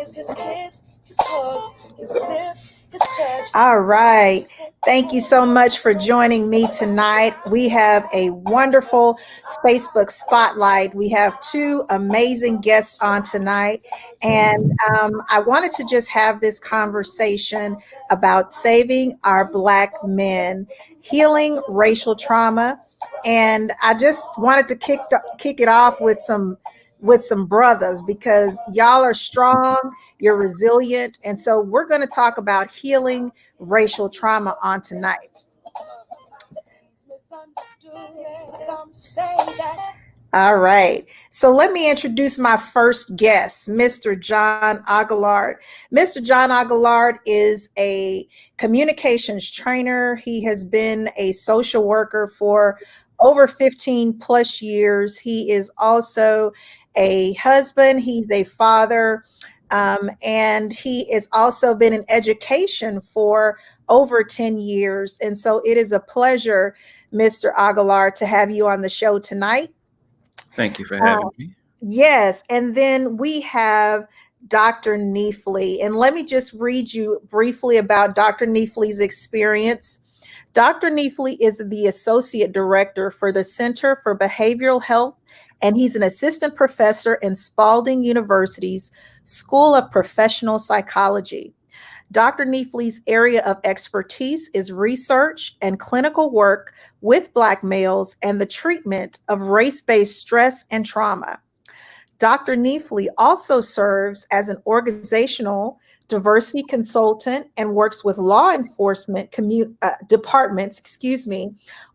Is his kiss, his hugs, his lips, his touch. All right. Thank you so much for joining me tonight. We have a wonderful Facebook spotlight. We have two amazing guests on tonight. And I wanted to just have this conversation about saving our Black men, healing racial trauma. And I just wanted to kick it off with some brothers because y'all are strong, you're resilient. And so we're going to talk about healing racial trauma on tonight. All right. So let me introduce my first guest, Mr. John Aguillard. Mr. John Aguillard is a communications trainer. He has been a social worker for over 15 plus years. He is also a husband. He's a father. And he has also been in education for over 10 years. And so it is a pleasure, Mr. Aguillard, to have you on the show tonight. Thank you for having me. Yes. And then we have Dr. Neelys. And let me just read you briefly about Dr. Neelys' experience. Dr. Neelys is the Associate Director for the Center for Behavioral Health, and he's an assistant professor in Spalding University's School of Professional Psychology. Dr. Neelys' area of expertise is research and clinical work with Black males and the treatment of race-based stress and trauma. Dr. Neelys also serves as an organizational diversity consultant and works with law enforcement departments,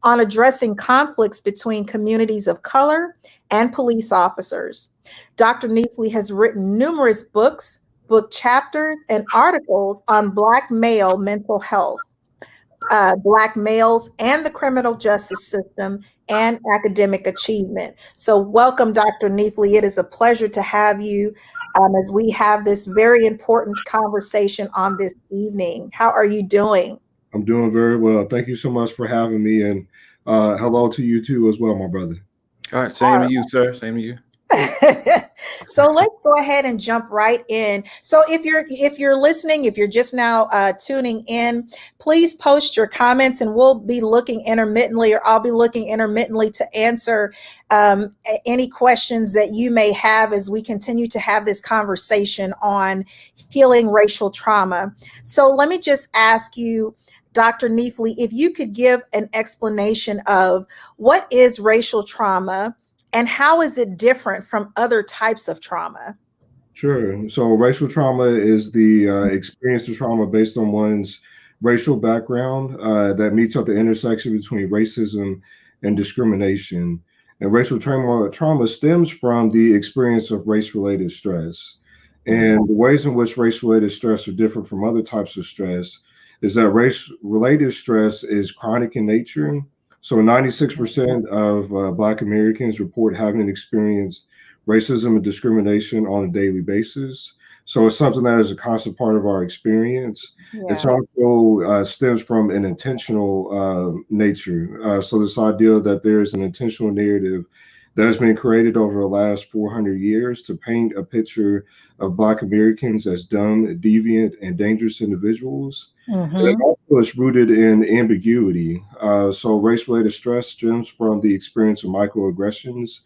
on addressing conflicts between communities of color and police officers. Dr. Neelys has written numerous books, book chapters, and articles on Black male mental health, Black males and the criminal justice system, and academic achievement. So welcome, Dr. Neelys. It is a pleasure to have you as we have this very important conversation on this evening. How are you doing? I'm doing very well. Thank you so much for having me, and hello to you too as well, my brother. All right, same to you, sir. Same to you. So let's go ahead and jump right in. So if you're listening, if you're just now tuning in, please post your comments, and we'll be looking intermittently, or I'll be looking intermittently to answer any questions that you may have as we continue to have this conversation on healing racial trauma. So let me just ask you, Dr. Neelys, if you could give an explanation of what is racial trauma, and how is it different from other types of trauma? Sure. So racial trauma is the experience of trauma based on one's racial background that meets at the intersection between racism and discrimination. And racial trauma stems from the experience of race-related stress. And the ways in which race-related stress are different from other types of stress is that race-related stress is chronic in nature. So 96% of Black Americans report having experienced racism and discrimination on a daily basis. So it's something that is a constant part of our experience. Yeah. It's also stems from an intentional nature. So this idea that there's an intentional narrative that has been created over the last 400 years to paint a picture of Black Americans as dumb, deviant, and dangerous individuals. And it also is rooted in ambiguity. So race-related stress stems from the experience of microaggressions.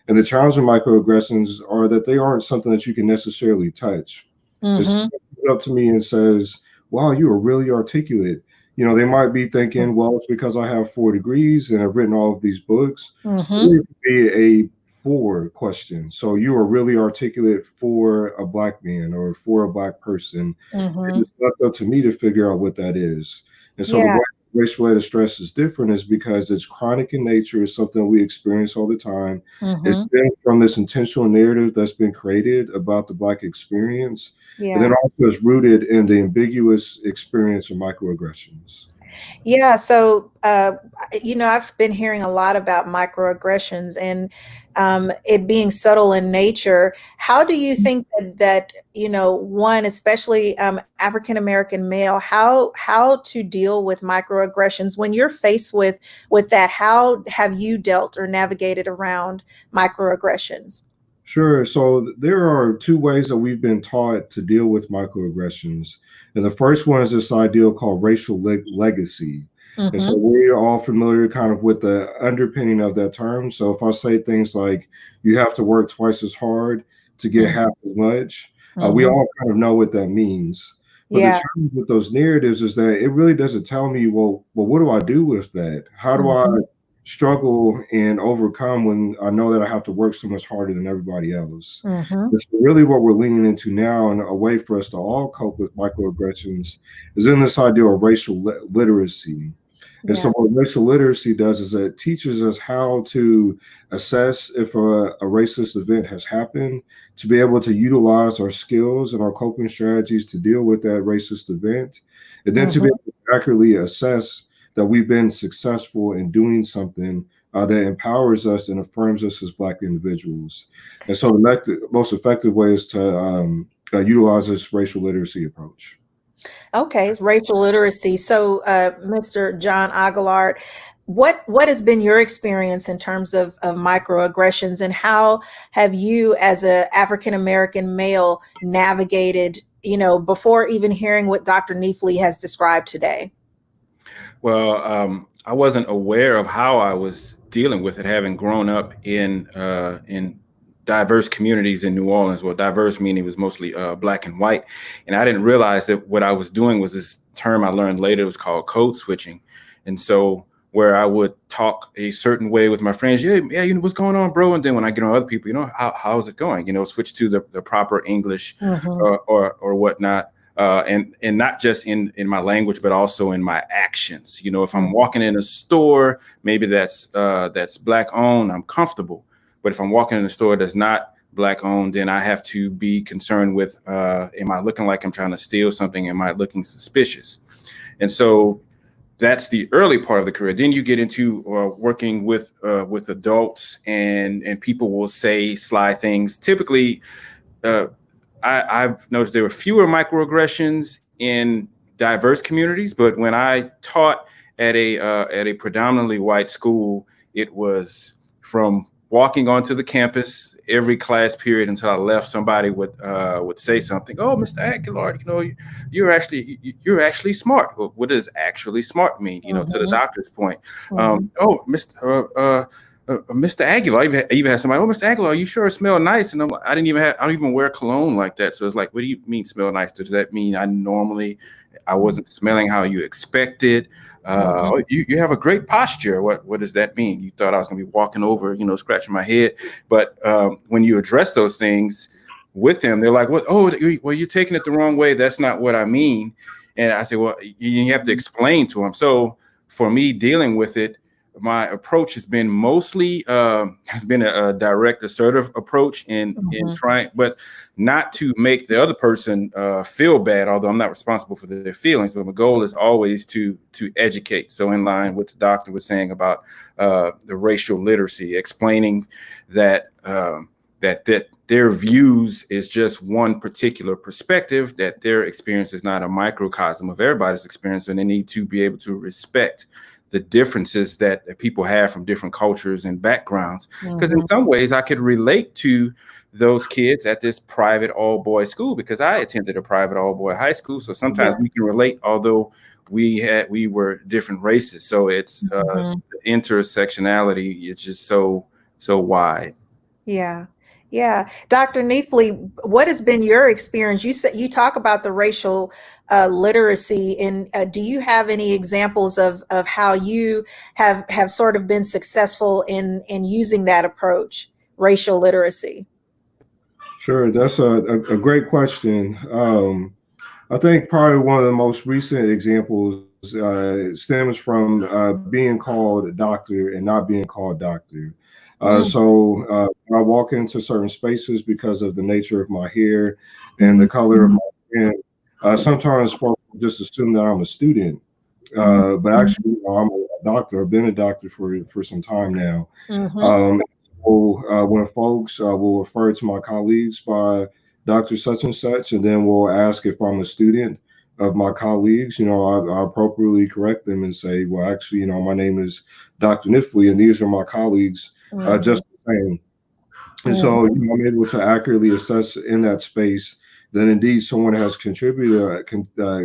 And the challenge of microaggressions are that they aren't something that you can necessarily touch. If someone comes up to me and says, wow, you are really articulate, you know, they might be thinking, well, it's because I have 4 degrees and I've written all of these books. It could be a for question. So you are really articulate for a Black man or for a Black person. It's left up to me to figure out what that is. And so the way race-related stress is different is because it's chronic in nature. It's something we experience all the time. It's been from this intentional narrative that's been created about the Black experience. And then also is rooted in the ambiguous experience of microaggressions. Yeah, so I've been hearing a lot about microaggressions and it being subtle in nature. How do you think that one, especially African American male, how to deal with microaggressions when you're faced with that? How have you dealt or navigated around microaggressions? Sure. So there are two ways that we've been taught to deal with microaggressions. And the first one is this idea called racial legacy. And so Mm-hmm. we're all familiar kind of with the underpinning of that term. So if I say things like you have to work twice as hard to get half as much, we Mm-hmm. all kind of know what that means. But the Yeah. challenge with those narratives is that it really doesn't tell me, well, what do I do with that? How do I Mm-hmm. struggle and overcome when I know that I have to work so much harder than everybody else. Mm-hmm. It's really what we're leaning into now, and a way for us to all cope with microaggressions is in this idea of racial literacy. And so, Yeah. what racial literacy does is it teaches us how to assess if a racist event has happened, to be able to utilize our skills and our coping strategies to deal with that racist event, and then to be Mm-hmm. able to accurately assess that we've been successful in doing something that empowers us and affirms us as Black individuals. And so, the most effective way is to utilize this racial literacy approach. Okay, it's racial literacy. So, Mr. John Aguilar, what has been your experience in terms of microaggressions, and how have you, as a African American male, navigated? Before even hearing what Dr. Neefly has described today. Well, I wasn't aware of how I was dealing with it, having grown up in diverse communities in New Orleans. Well, diverse meaning it was mostly Black and white, and I didn't realize that what I was doing was this term I learned later. It was called code switching, and so where I would talk a certain way with my friends, yeah, what's going on, bro? And then when I get on other people, how's it going? Switch to the proper English Mm-hmm. or whatnot. And not just in my language, but also in my actions. If I'm walking in a store, maybe that's Black owned, I'm comfortable. But if I'm walking in a store that's not Black owned, then I have to be concerned with, am I looking like I'm trying to steal something? Am I looking suspicious? And so that's the early part of the career. Then you get into working with adults, and people will say sly things. Typically, I've noticed there were fewer microaggressions in diverse communities, but when I taught at a predominantly white school, it was from walking onto the campus every class period until I left. Somebody would say something. Oh, Mr. Aguilar, you're actually smart. Well, what does actually smart mean? To the Mm-hmm. doctor's point. Mm-hmm. Oh, Mr. Aguilar, I even had somebody, oh, Mr. Aguilar, you sure smell nice. And I don't even wear cologne like that. So it's like, what do you mean smell nice? Does that mean I wasn't smelling how you expected? Mm-hmm. Oh, you have a great posture. What does that mean? You thought I was going to be walking over, scratching my head. But when you address those things with them, they're like, what? Oh, well, you're taking it the wrong way. That's not what I mean. And I say, well, you have to explain to them. So for me dealing with it, my approach has been mostly a direct, assertive approach in trying, but not to make the other person feel bad. Although I'm not responsible for their feelings, but my goal is always to educate. So in line with the doctor was saying about the racial literacy, explaining that that their views is just one particular perspective, that their experience is not a microcosm of everybody's experience, and they need to be able to respect the differences that people have from different cultures and backgrounds. Because in some ways I could relate to those kids at this private all-boy school because I attended a private all-boy high school. So sometimes we can relate, although we were different races. So it's the intersectionality is just so wide. Yeah. Yeah. Dr. Neefly, what has been your experience? You said you talk about the racial literacy, and do you have any examples of how you have sort of been successful in using that approach, racial literacy? Sure, that's a great question. I think probably one of the most recent examples stems from being called a doctor and not being called doctor. Mm. When I walk into certain spaces because of the nature of my hair and the color of my skin, sometimes folks just assume that I'm a student. But actually, I'm a doctor. I've been a doctor for some time now. Mm-hmm. Um, when folks will refer to my colleagues by Dr. Such and Such, and then will ask if I'm a student of my colleagues, I appropriately correct them and say, well, actually, my name is Dr. Nifley, and these are my colleagues, Mm-hmm. just the same. And so, I'm able to accurately assess in that space that indeed someone has contributed,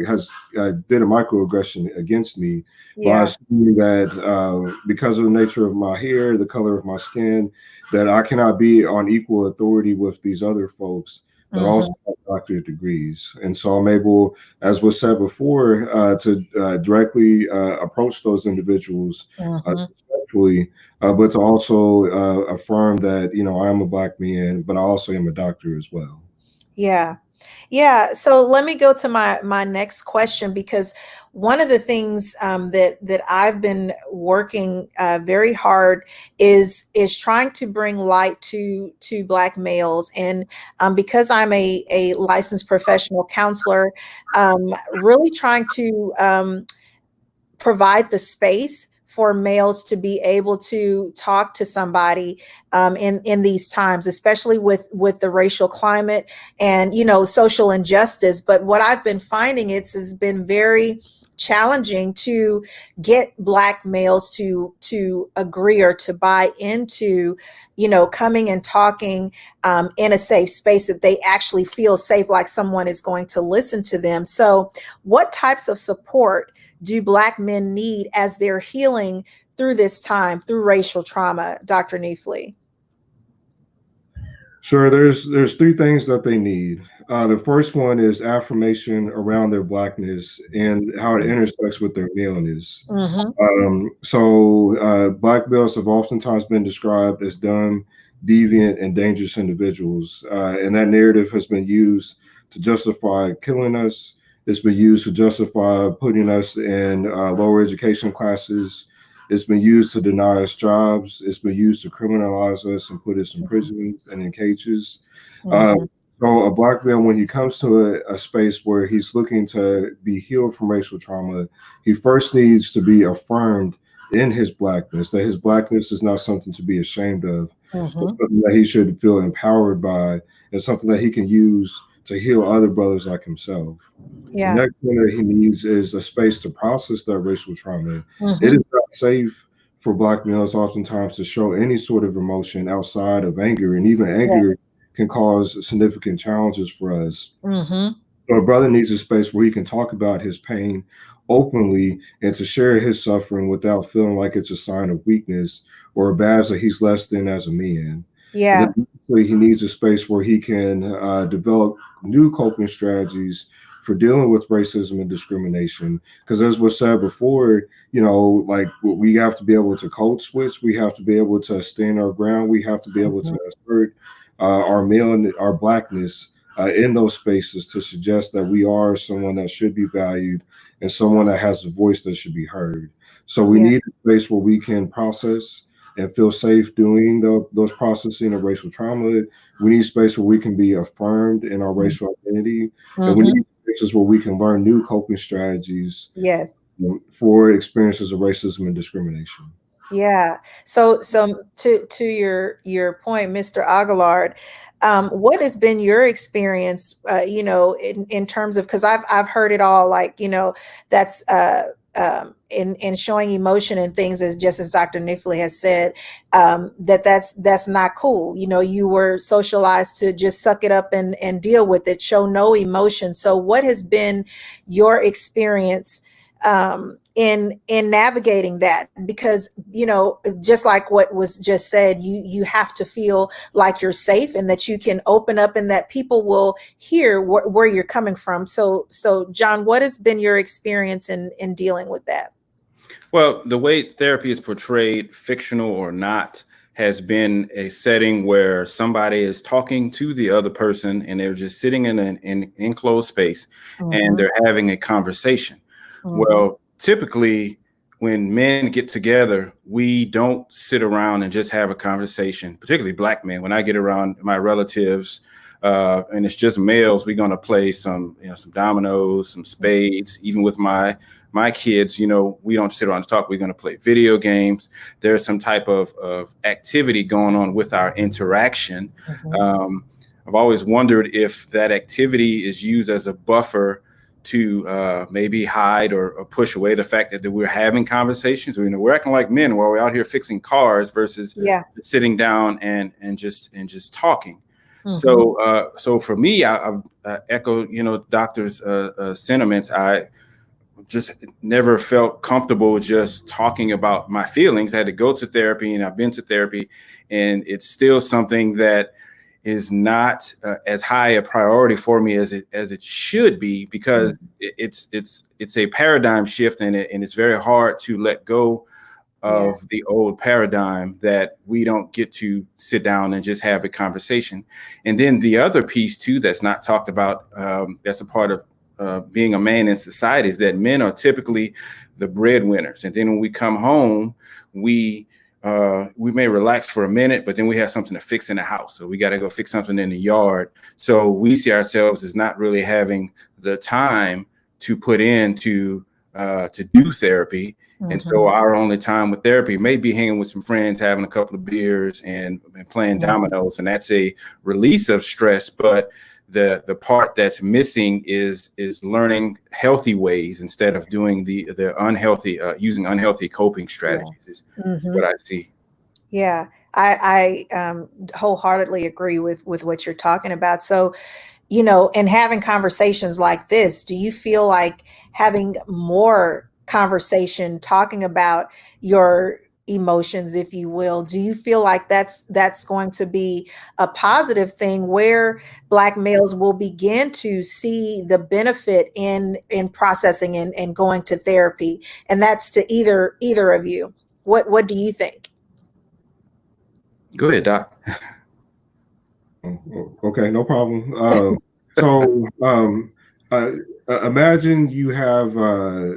has did a microaggression against me by Yeah. assuming that because of the nature of my hair, the color of my skin, that I cannot be on equal authority with these other folks that also Mhm. have doctorate degrees. And so I'm able, as was said before, to directly approach those individuals Mhm. respectfully, but to also affirm that I am a black man, but I also am a doctor as well. Yeah. Yeah. So let me go to my next question, because one of the things that I've been working very hard is trying to bring light to Black males, and because I'm a licensed professional counselor, really trying to provide the space for males to be able to talk to somebody in these times, especially with the racial climate and social injustice. But what I've been finding, has been very challenging to get Black males to agree or to buy into coming and talking in a safe space, that they actually feel safe, like someone is going to listen to them. So what types of support do Black men need as they're healing through this time, through racial trauma, Dr. Neefly? Sure, there's three things that they need. The first one is affirmation around their blackness and how it intersects with their maleness. Mm-hmm. Black males have oftentimes been described as dumb, deviant, and dangerous individuals, and that narrative has been used to justify killing us. It's been used to justify putting us in lower education classes. It's been used to deny us jobs. It's been used to criminalize us and put us in prisons and in cages. Uh, Mm-hmm. so a black man, when he comes to a space where he's looking to be healed from racial trauma, he first needs to be affirmed in his blackness, that his blackness is not something to be ashamed of, but Mm-hmm. something that he should feel empowered by, and something that he can use to heal other brothers like himself. The Yeah. next thing that he needs is a space to process that racial trauma. It Mm-hmm. is not safe for black males oftentimes to show any sort of emotion outside of anger, and even Yeah. anger can cause significant challenges for us. Mm-hmm. So a brother needs a space where he can talk about his pain openly and to share his suffering without feeling like it's a sign of weakness or a badge that he's less than as a man. And Yeah. then lastly, he needs a space where he can develop new coping strategies for dealing with racism and discrimination. Because as was said before, like we have to be able to code switch, we have to be able to stand our ground, we have to be able Mm-hmm. to assert our male and our blackness in those spaces to suggest that we are someone that should be valued and someone that has a voice that should be heard. So we Yeah. need a space where we can process and feel safe doing those processing of racial trauma. We need space where we can be affirmed in our racial identity, and we Mm-hmm. need spaces where we can learn new coping strategies Yes. for experiences of racism and discrimination. Yeah. So to your point, Mr. Aguilar, what has been your experience? In terms of, because I've heard it all, like that's in showing emotion and things, as just as Dr. Nifley has said, that's not cool. You were socialized to just suck it up and deal with it, show no emotion. So what has been your experience in navigating that? Because just like what was just said, you have to feel like you're safe and that you can open up and that people will hear where you're coming from. So John, what has been your experience in dealing with that? Well, the way therapy is portrayed, fictional or not, has been a setting where somebody is talking to the other person and they're just sitting in an enclosed space and Mm-hmm. they're having a conversation. Mm-hmm. Well, typically, when men get together, we don't sit around and just have a conversation, particularly Black men. When I get around my relatives, and it's just males, we're going to play some dominoes, some spades. Even with my kids, we don't sit around and talk. We're going to play video games. There's some type of activity going on with our interaction. Mm-hmm. I've always wondered if that activity is used as a buffer to maybe hide or push away the fact that we're having conversations. We're acting like men while we're out here fixing cars versus sitting down and just talking. So for me, I echo doctor's sentiments. I just never felt comfortable just talking about my feelings. I had to go to therapy, and I've been to therapy, and it's still something that is not as high a priority for me as it should be, because it's a paradigm shift, and it's very hard to let go of the old paradigm, that we don't get to sit down and just have a conversation. And then the other piece too that's not talked about, that's a part of being a man in society, is that men are typically the breadwinners. And then when we come home, we may relax for a minute, but then we have something to fix in the house. So we got to go fix something in the yard. So we see ourselves as not really having the time to put in to do therapy. And so our only time with therapy may be hanging with some friends, having a couple of beers and playing dominoes. And that's a release of stress. But the part that's missing is learning healthy ways instead of doing the unhealthy, using unhealthy coping strategies. Is what I see. Yeah, I wholeheartedly agree with what you're talking about. So, and having conversations like this, do you feel like having more conversation, talking about your emotions, if you will, do you feel like that's going to be a positive thing, where Black males will begin to see the benefit in processing and going to therapy? And that's to either of you. What do you think? Go ahead, Doc. Okay, no problem. So imagine you have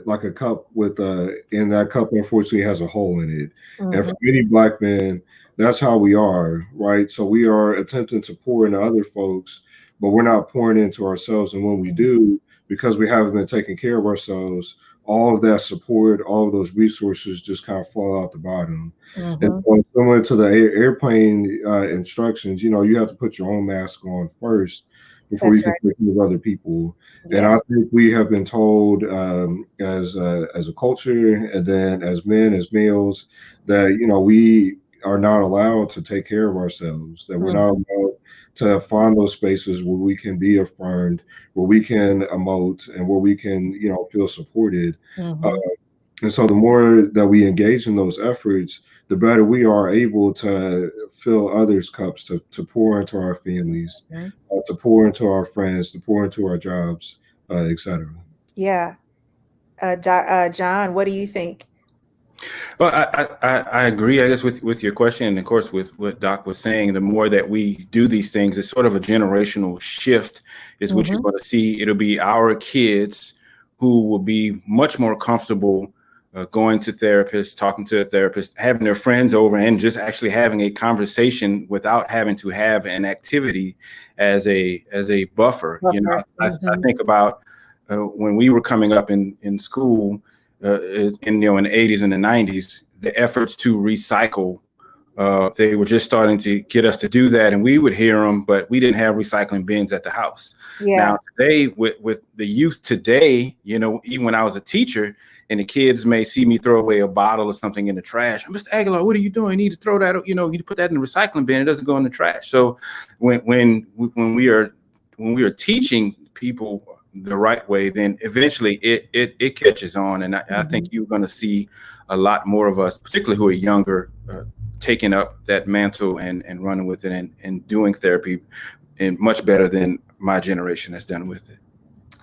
like a cup with and that cup unfortunately has a hole in it. And for many Black men, that's how we are, right? So we are attempting to pour into other folks, but we're not pouring into ourselves. And when we do, because we haven't been taking care of ourselves, all of that support, all of those resources just kind of fall out the bottom. And so similar to the airplane instructions, you have to put your own mask on first before you can take care of other people. And I think we have been told as a culture, and then as men, as males, that we are not allowed to take care of ourselves, that we're not allowed to find those spaces where we can be affirmed, where we can emote, and where we can feel supported. And so the more that we engage in those efforts, the better we are able to fill others' cups, to pour into our families, to pour into our friends, to pour into our jobs, etc. Yeah. John, what do you think? Well, I agree, I guess, with your question, and of course with what Doc was saying. The more that we do these things, it's sort of a generational shift is what you're going to see. It'll be our kids who will be much more comfortable going to therapists, talking to a therapist, having their friends over, and just actually having a conversation without having to have an activity as a buffer. I think about when we were coming up in school. In the 80s and the 90s, the efforts to recycle, they were just starting to get us to do that, and we would hear them, but we didn't have recycling bins at the house. Now today, with the youth today, even when I was a teacher, and the kids may see me throw away a bottle or something in the trash, Mr. Aguilar, what are you doing? You need to throw that, you need to put that in the recycling bin. It doesn't go in the trash. So when we are teaching people the right way, then eventually it catches on. And I think you're going to see a lot more of us, particularly who are younger, taking up that mantle and running with it and doing therapy, and much better than my generation has done with it.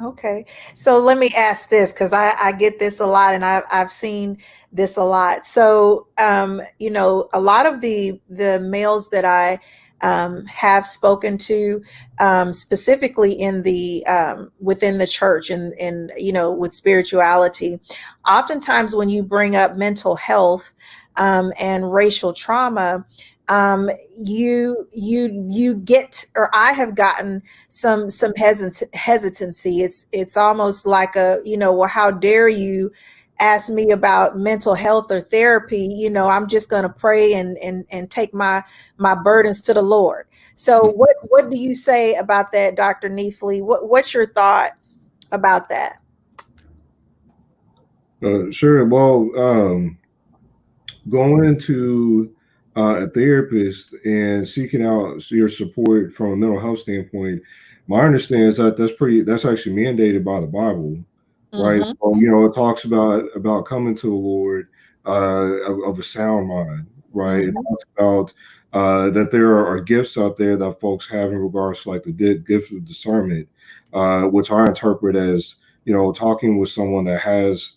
Okay. So let me ask this, because I get this a lot, and I've seen this a lot. So, a lot of the males that I have spoken to, specifically in the within the church and with spirituality, oftentimes when you bring up mental health and racial trauma, you get, or I have gotten some hesitancy. It's almost like well, how dare you ask me about mental health or therapy? I'm just going to pray and take my burdens to the Lord. So what do you say about that, Dr. Neelys? What's your thought about that? Sure. Well, going to a therapist and seeking out your support from a mental health standpoint, my understanding is that that's actually mandated by the Bible, right? Mm-hmm. So, it talks about coming to the Lord of a sound mind, right? It Mm-hmm. talks about that there are gifts out there that folks have in regards to like the gift of discernment, which I interpret as talking with someone that has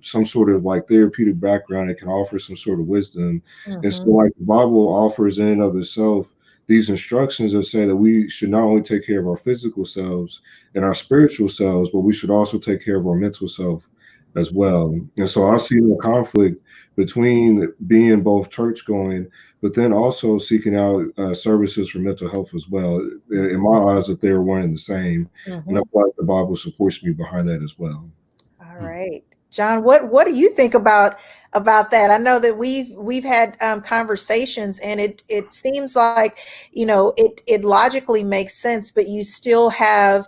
some sort of like therapeutic background that can offer some sort of wisdom. And so, Mm-hmm. like the Bible offers in and of itself these instructions that say that we should not only take care of our physical selves and our spiritual selves, but we should also take care of our mental self as well. And so, I see the conflict between being both church going, but then also seeking out services for mental health as well. In my eyes, that they're one and the same, and I Mm-hmm. feel like the Bible supports me behind that as well. All right. John, what do you think about that? I know that we've had conversations, and it seems like it logically makes sense, but you still have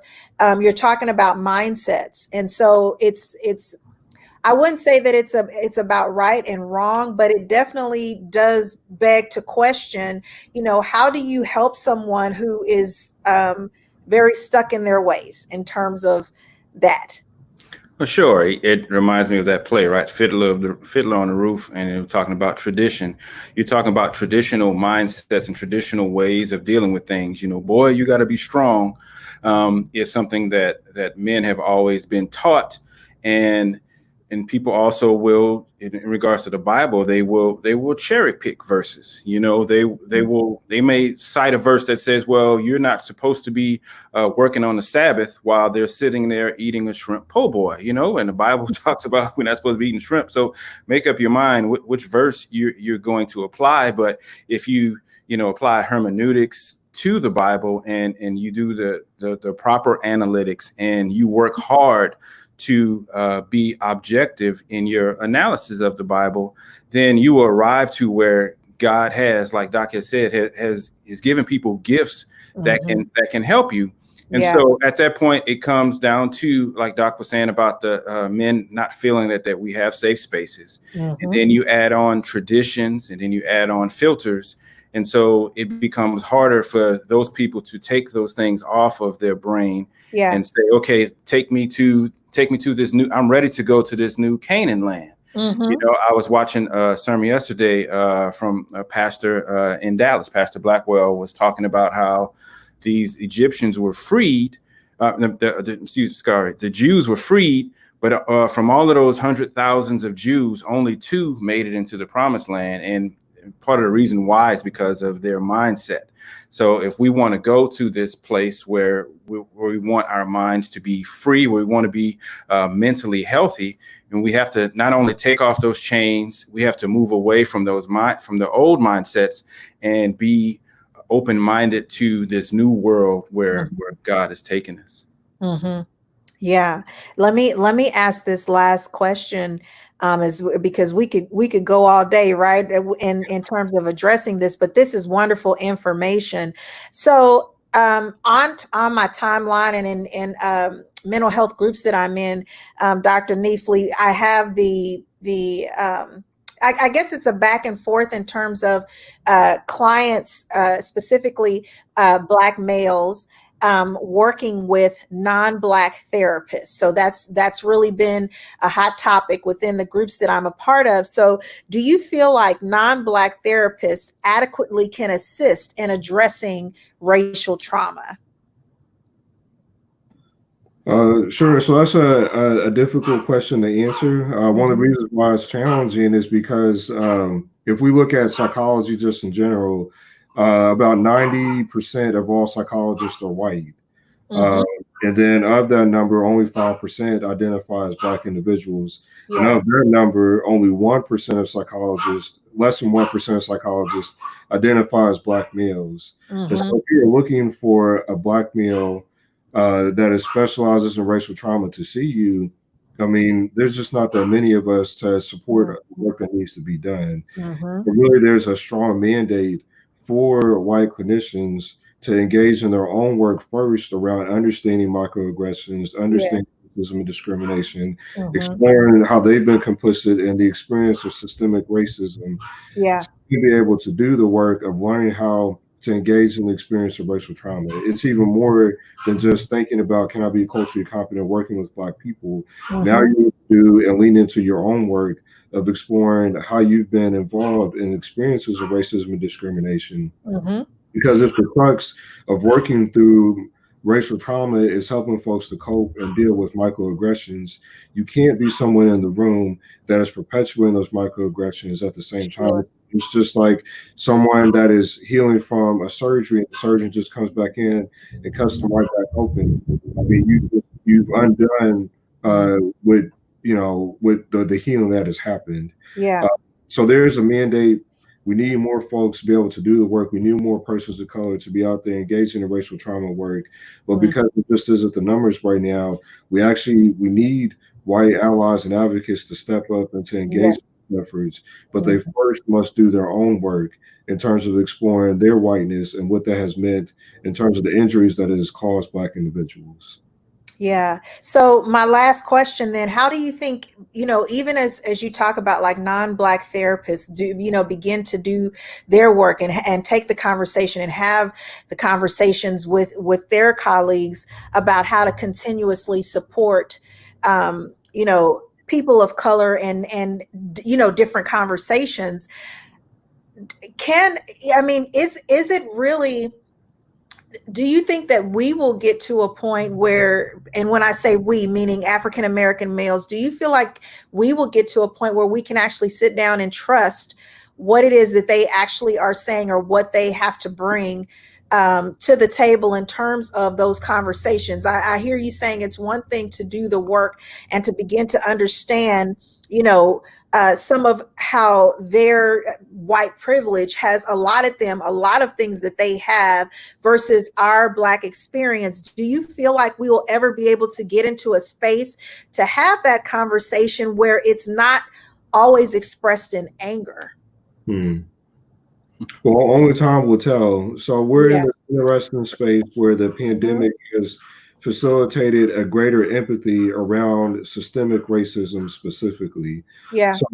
you're talking about mindsets, and so it's I wouldn't say that it's about right and wrong, but it definitely does beg to question, how do you help someone who is very stuck in their ways in terms of that? Well, sure. It reminds me of that play, right? Fiddler on the Roof, and you're talking about tradition. You're talking about traditional mindsets and traditional ways of dealing with things. Boy, you got to be strong. Is something that men have always been taught, and people also will, in regards to the Bible, they will cherry pick verses. They may cite a verse that says, well, you're not supposed to be working on the Sabbath while they're sitting there eating a shrimp po' boy, and the Bible talks about we're not supposed to be eating shrimp. So make up your mind which verse you're going to apply. But if you apply hermeneutics to the Bible, and you do the proper analytics, and you work hard to be objective in your analysis of the Bible, then you will arrive to where God has, like Doc has said, has given people gifts that Mm-hmm. can help you. And Yeah. so at that point, it comes down to, like Doc was saying, about the men not feeling that we have safe spaces. And Mm-hmm. then you add on traditions, and then you add on filters. And so it becomes harder for those people to take those things off of their brain Yeah. and say, okay, take me to this new, I'm ready to go to this new Canaan land. Mm-hmm. I was watching a sermon yesterday from a pastor in Dallas. Pastor Blackwell was talking about how these Egyptians were freed. The Jews were freed, but from all of those thousands of Jews, only 2 made it into the promised land. And part of the reason why is because of their mindset. So if we want to go to this place where we want our minds to be free, where we want to be mentally healthy, and we have to not only take off those chains, we have to move away from from the old mindsets and be open-minded to this new world where God has taken us. Mm-hmm. Yeah. Let me ask this last question, is because we could go all day, right? In terms of addressing this, but this is wonderful information. So on my timeline and in mental health groups that I'm in, Dr. Neefley, I have I guess it's a back and forth in terms of clients, specifically Black males, working with non-Black therapists. So that's really been a hot topic within the groups that I'm a part of. So do you feel like non-Black therapists adequately can assist in addressing racial trauma? Sure. So that's a difficult question to answer. One of the reasons why it's challenging is because if we look at psychology just in general, about 90% of all psychologists are white. Mm-hmm. And then of that number, only 5% identify as Black individuals. And Yeah. of that number, only 1% of psychologists, less than 1% of psychologists identify as Black males. And Mm-hmm. so if you're looking for a Black male that is specializes in racial trauma to see you, I mean, there's just not that many of us to support the work that needs to be done. Mm-hmm. But really, there's a strong mandate for white clinicians to engage in their own work first around understanding microaggressions, Yeah. understanding racism and discrimination, Mhm. exploring how they've been complicit in the experience of systemic racism, Yeah. to be able to do the work of learning how to engage in the experience of racial trauma. It's even more than just thinking about, can I be culturally competent working with Black people? Now Mhm. you do and lean into your own work of exploring how you've been involved in experiences of racism and discrimination. Mhm. Because if the crux of working through racial trauma is helping folks to cope and deal with microaggressions, you can't be someone in the room that is perpetuating those microaggressions at the same time. Sure. It's just like someone that is healing from a surgery, and the surgeon just comes back in and cuts them right back open. I mean, you've undone Mhm. with with the healing that has happened. Yeah. Uh, so there's a mandate. We need more folks to be able to do the work. We need more persons of color to be out there engaging in racial trauma work. But Mhm. because it just isn't the numbers right now, we need white allies and advocates to step up and to Yeah. engage in efforts. But they Mhm. first must do their own work in terms of exploring their whiteness and what that has meant in terms of the injuries that it has caused Black individuals. Yeah. So my last question then, how do you think, even as you talk about like non-Black therapists do, begin to do their work and take the conversation and have the conversations with their colleagues about how to continuously support people of color and different conversations. Can I mean, is it really, do you think that we will get to a point where, and when I say we, meaning African American males, do you feel like we will get to a point where we can actually sit down and trust what it is that they actually are saying or what they have to bring to the table in terms of those conversations? I hear you saying it's one thing to do the work and to begin to understand, you know, some of how their white privilege has allotted them a lot of things that they have versus our Black experience. Do you feel like we will ever be able to get into a space to have that conversation where it's not always expressed in anger? Hmm. Well, only time will tell. So we're in Yeah. this interesting space where the Mhm. pandemic has facilitated a greater empathy around systemic racism specifically. Yeah. So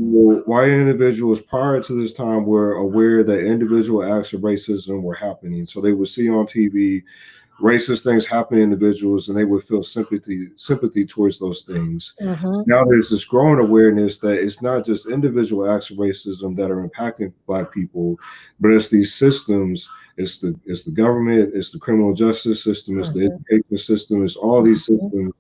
white individuals prior to this time were aware that individual acts of racism were happening. So they would see on TV racist things happen to individuals and they would feel sympathy towards those things. Hmm. Now there's this growing awareness that it's not just individual acts of racism that are impacting Black people, but it's these systems. It's the government, it's the criminal justice system, it's the Hmm. education system, it's all these Hmm. systems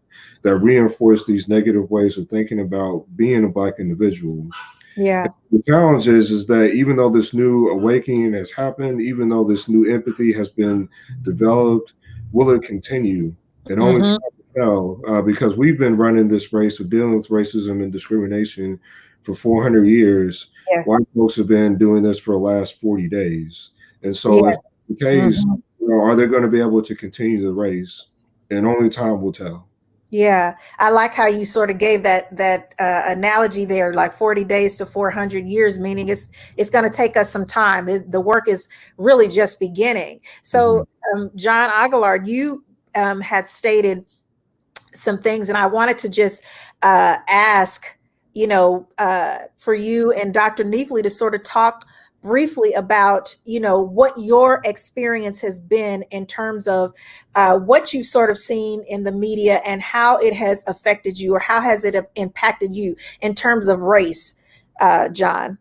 that reinforce these negative ways of thinking about being a Black individual. Yeah. The challenge is that even though this new awakening has happened, even though this new empathy has been developed, will it continue? And only time Hmm. will tell, because we've been running this race of dealing with racism and discrimination for 400 years. Yes. White folks have been doing this for the last 40 days. And so, if Yes. the case, Hmm. are they going to be able to continue the race? And only time will tell. Yeah, I like how you sort of gave that analogy there, like 40 days to 400 years, meaning it's going to take us some time. The work is really just beginning. Mhm. So, John Aguilar, you had stated some things, and I wanted to just ask, for you and Dr. Neefley to sort of talk briefly about, what your experience has been in terms of what you've sort of seen in the media and how it has affected you or how has it impacted you in terms of race, John.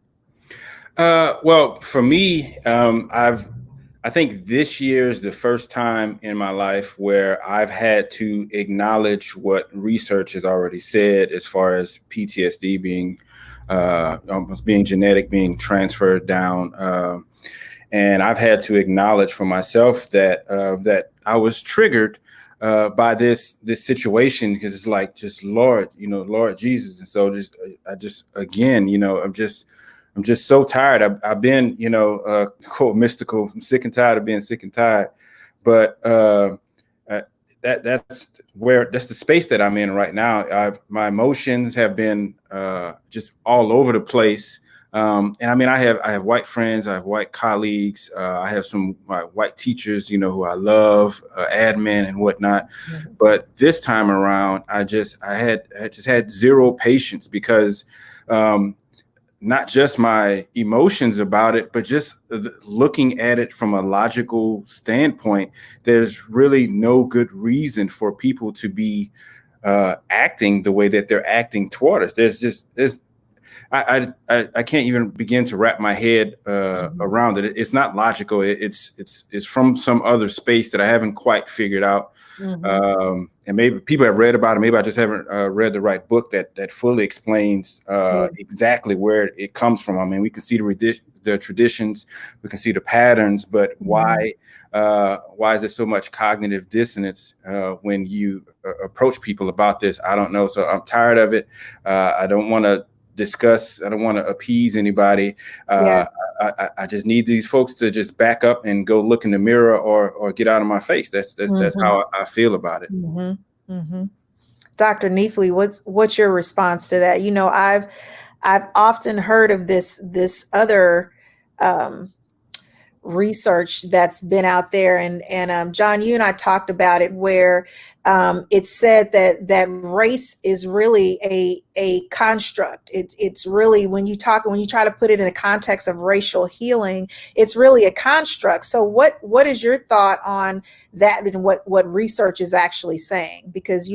Well, for me, I think this year is the first time in my life where I've had to acknowledge what research has already said as far as PTSD being almost being genetic, being transferred down. And I've had to acknowledge for myself that I was triggered by this situation, because it's like, just Lord, Lord Jesus. And so I just again, I'm just so tired. I've been, quote, mystical. I'm sick and tired of being sick and tired. But uh, that's the space that I'm in right now. My emotions have been just all over the place. And I mean, I have white friends, I have white colleagues, I have some white teachers, who I love, admin and whatnot. Mhm. But this time around, I just had zero patience because not just my emotions about it, but just looking at it from a logical standpoint, there's really no good reason for people to be acting the way that they're acting toward us. I can't even begin to wrap my head around it. It's not logical. It's from some other space that I haven't quite figured out. And maybe people have read about it. Maybe I just haven't read the right book that fully explains exactly where it comes from. I mean, we can see the traditions, we can see the patterns, but why is there so much cognitive dissonance when you approach people about this? I don't know. So I'm tired of it. I don't want to discuss. I don't want to appease anybody. I just need these folks to just back up and go look in the mirror or get out of my face. That's how I feel about it. Dr. Neefly, what's your response to that? I've often heard of this other research that's been out there, and John, you and I talked about it, where it said that race is really a construct. It's really, when you try to put it in the context of racial healing, it's really a construct. So what is your thought on that and what research is actually saying? Because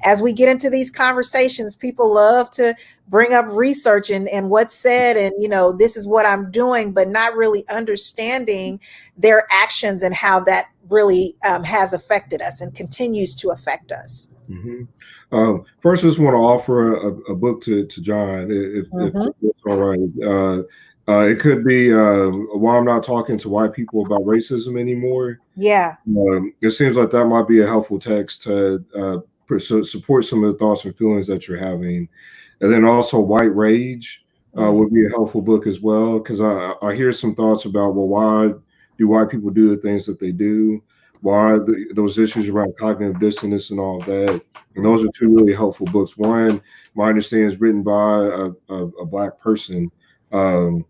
as we get into these conversations, people love to bring up research and what's said, and this is what I'm doing, but not really understanding their actions and how that really has affected us and continues to affect us. First, I just want to offer a book to John, if it's all right. It could be why I'm not talking to white people about racism anymore. Yeah. It seems like that might be a helpful text to support some of the thoughts and feelings that you're having. And then also White Rage would be a helpful book as well, because I hear some thoughts about, well, why do white people do the things that they do? Why those issues around cognitive dissonance and all of that? And those are two really helpful books. One, my understanding, is written by a Black person. And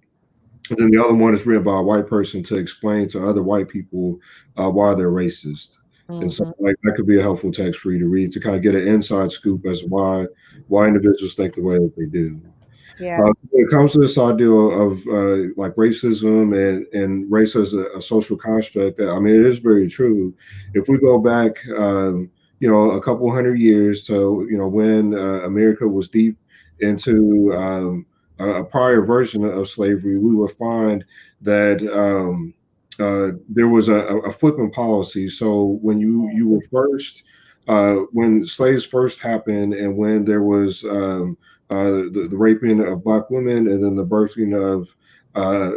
then the other one is written by a white person to explain to other white people why they're racist. And so that could be a helpful text for you to read, to kind of get an inside scoop as to why individuals think the way that they do. Yeah. When it comes to this idea of like racism and race as a social construct, I mean, it is very true. If we go back, a couple hundred years to, when America was deep into a prior version of slavery, we would find that there was a flipping policy. So when you were first, when slaves first happened, and when there was the raping of Black women, and then the birthing of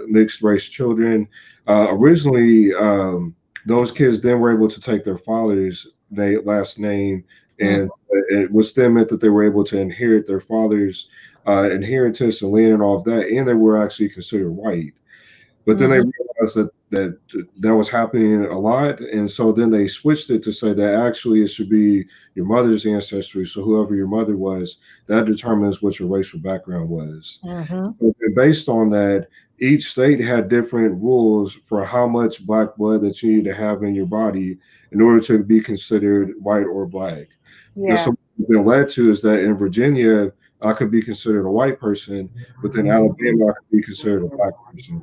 mixed race children, originally those kids then were able to take their father's last name, and it was then meant that they were able to inherit their father's inheritance and land and all of that, and they were actually considered white. But then they realized that was happening a lot, and so then they switched it to say that actually it should be your mother's ancestry. So whoever your mother was, that determines what your racial background was. And based on that, each state had different rules for how much Black blood that you need to have in your body in order to be considered white or Black. Yeah. So what's been led to is that in Virginia, I could be considered a white person, but then Alabama, I could be considered a Black person.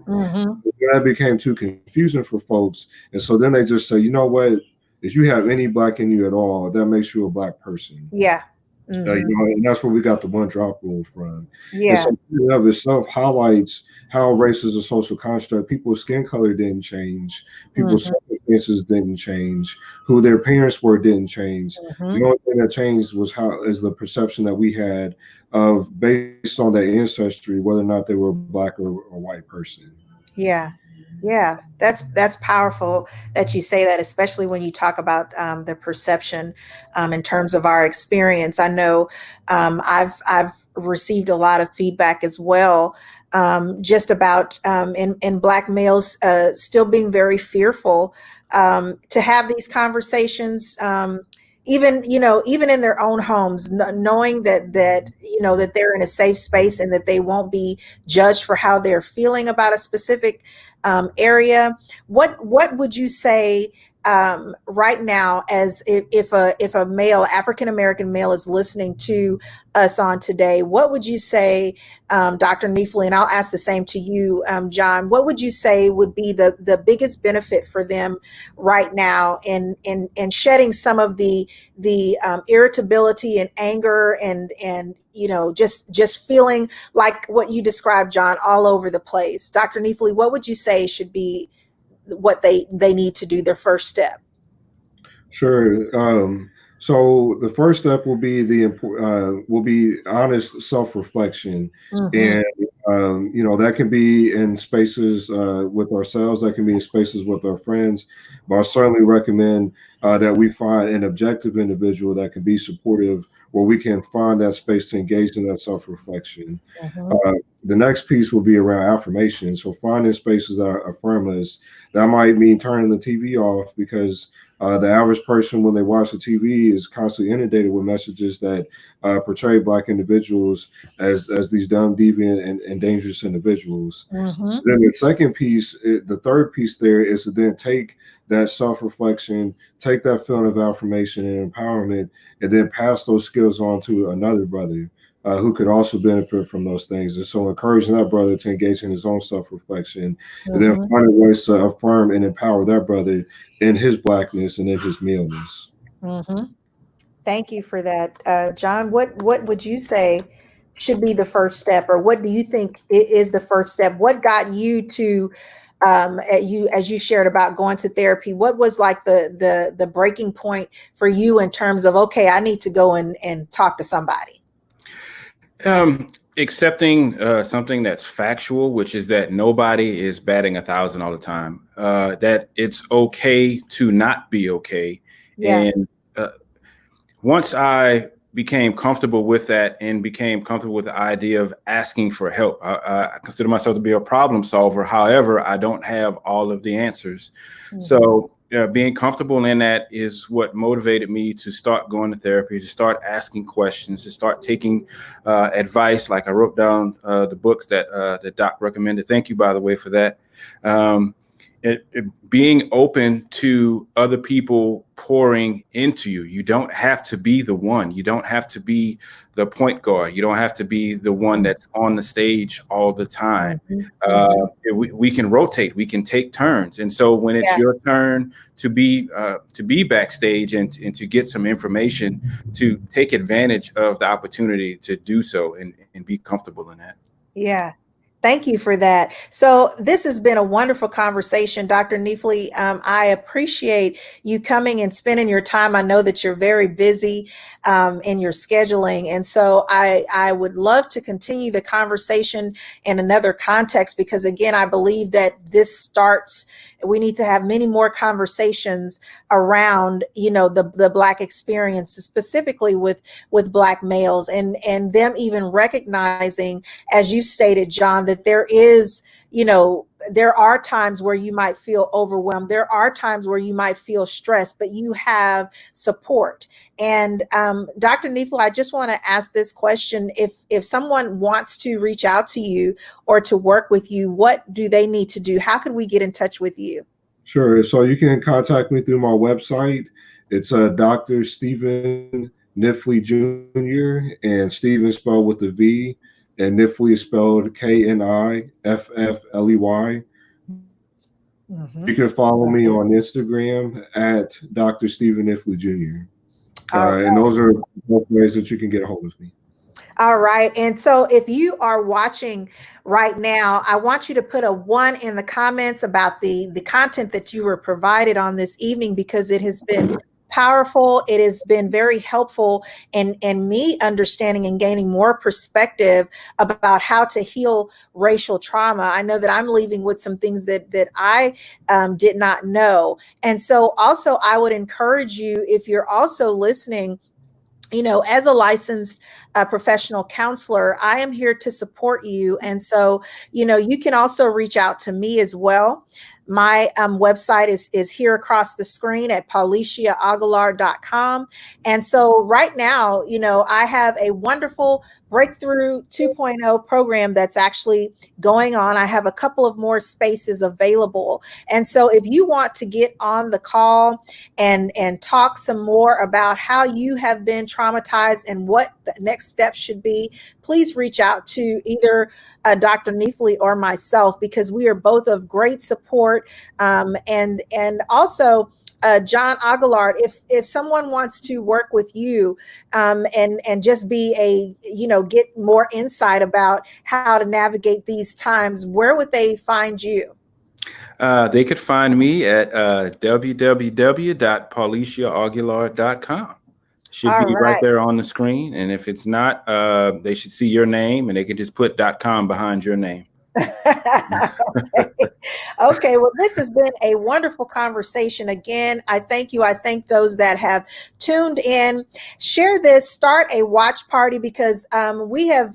That became too confusing for folks. And so then they just say, you know what, if you have any Black in you at all, that makes you a Black person. Yeah. And that's where we got the one drop rule from. Yeah. And so in and of itself highlights how race is a social construct. People's skin color didn't change. People's circumstances didn't change. Who their parents were didn't change. The only thing that changed was the perception that we had of, based on their ancestry, whether or not they were a Black or a white person. Yeah. Yeah, that's powerful that you say that, especially when you talk about the perception in terms of our experience. I know I've received a lot of feedback as well, just about in Black males still being very fearful to have these conversations even, even in their own homes, knowing that that they're in a safe space and that they won't be judged for how they're feeling about a specific area. What would you say right now, as if a male, African American male, is listening to us on today? What would you say, Dr. Neefley, and I'll ask the same to you, John? What would you say would be the biggest benefit for them right now in shedding some of the irritability and anger and just feeling like what you described, John, all over the place? Dr. Neefley, what would you say should be what they need to do, their first step? Sure. So the first step will be honest self-reflection, Mm-hmm. and that can be in spaces with ourselves, that can be in spaces with our friends. But I certainly recommend that we find an objective individual that can be supportive, where we can find that space to engage in that self-reflection. Mm-hmm. Uh, the next piece will be around affirmation. So finding spaces that affirm us. That might mean turning the TV off, because the average person, when they watch the TV, is constantly inundated with messages that portray Black individuals as these dumb, deviant, and dangerous individuals. Mm-hmm. Then the second piece, the third piece there, is to then take that self-reflection, take that feeling of affirmation and empowerment, and then pass those skills on to another brother who could also benefit from those things. And so encouraging that brother to engage in his own self-reflection, and then Mm-hmm. finding ways to affirm and empower that brother in his Blackness and in his maleness. Mm-hmm. Thank you for that, John. What would you say should be the first step, or what do you think is the first step? What got you to, as you shared about going to therapy? What was like the breaking point for you in terms of, okay, I need to go and talk to somebody? Accepting something that's factual, which is that nobody is batting 1,000 all the time. That it's okay to not be okay. Yeah. And once I became comfortable with that and became comfortable with the idea of asking for help, I consider myself to be a problem solver. However, I don't have all of the answers. Mm-hmm. So being comfortable in that is what motivated me to start going to therapy, to start asking questions, to start taking advice. Like I wrote down the books that Doc recommended. Thank you, by the way, for that. Being open to other people pouring into you. You don't have to be the one. You don't have to be the point guard. You don't have to be the one that's on the stage all the time. Mm-hmm. We can rotate. We can take turns. And so when it's your turn to be backstage and to get some information, to take advantage of the opportunity to do so and be comfortable in that. Yeah. Thank you for that. So this has been a wonderful conversation, Dr. Neefley. I appreciate you coming and spending your time. I know that you're very busy in your scheduling. And so I would love to continue the conversation in another context, because again, I believe that we need to have many more conversations around, the Black experience, specifically with Black males, and them even recognizing, as you stated, John, that there are times where you might feel overwhelmed. There are times where you might feel stressed, but you have support. And Dr. Neefley, I just want to ask this question. If someone wants to reach out to you or to work with you, what do they need to do? How can we get in touch with you? Sure. So you can contact me through my website. It's Dr. Stephen Neefley Jr., and Stephen spelled with a V, and Neefley is spelled Kniffley. Mm-hmm. You can follow me on Instagram at Dr. Stephen Neefley Jr. And those are both ways that you can get a hold of me. All right. And so if you are watching right now, I want you to put a 1 in the comments about the content that you were provided on this evening, because it has been powerful. It has been very helpful in me understanding and gaining more perspective about how to heal racial trauma. I know that I'm leaving with some things that I did not know. And so also I would encourage you, if you're also listening, as a licensed professional counselor, I am here to support you. And so, you can also reach out to me as well. My website is here across the screen at pauliciaaguilar.com. And so right now, I have a wonderful Breakthrough 2.0 program that's actually going on. I have a couple of more spaces available. And so if you want to get on the call and talk some more about how you have been traumatized and what the next steps should be, please reach out to either Dr. Neelys or myself, because we are both of great support. And also, John Aguilar, if someone wants to work with you and just be get more insight about how to navigate these times, where would they find you? They could find me at www.pauliciaaguilar.com. Should be right there on the screen. And if it's not, they should see your name, and they can just put .com behind your name. Okay. Well, this has been a wonderful conversation. Again, I thank you. I thank those that have tuned in. Share this, start a watch party, because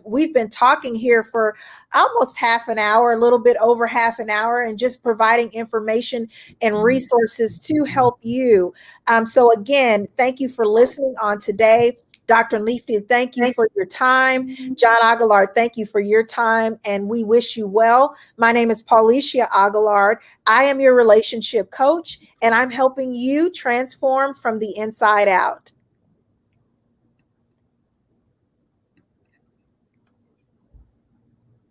we've been talking here for almost half an hour, a little bit over half an hour, and just providing information and resources to help you. So again, thank you for listening on today. Dr. Neelys, thank you for your time. John Aguilar, thank you for your time, and we wish you well. My name is Paulicia Aguilar. I am your relationship coach, and I'm helping you transform from the inside out.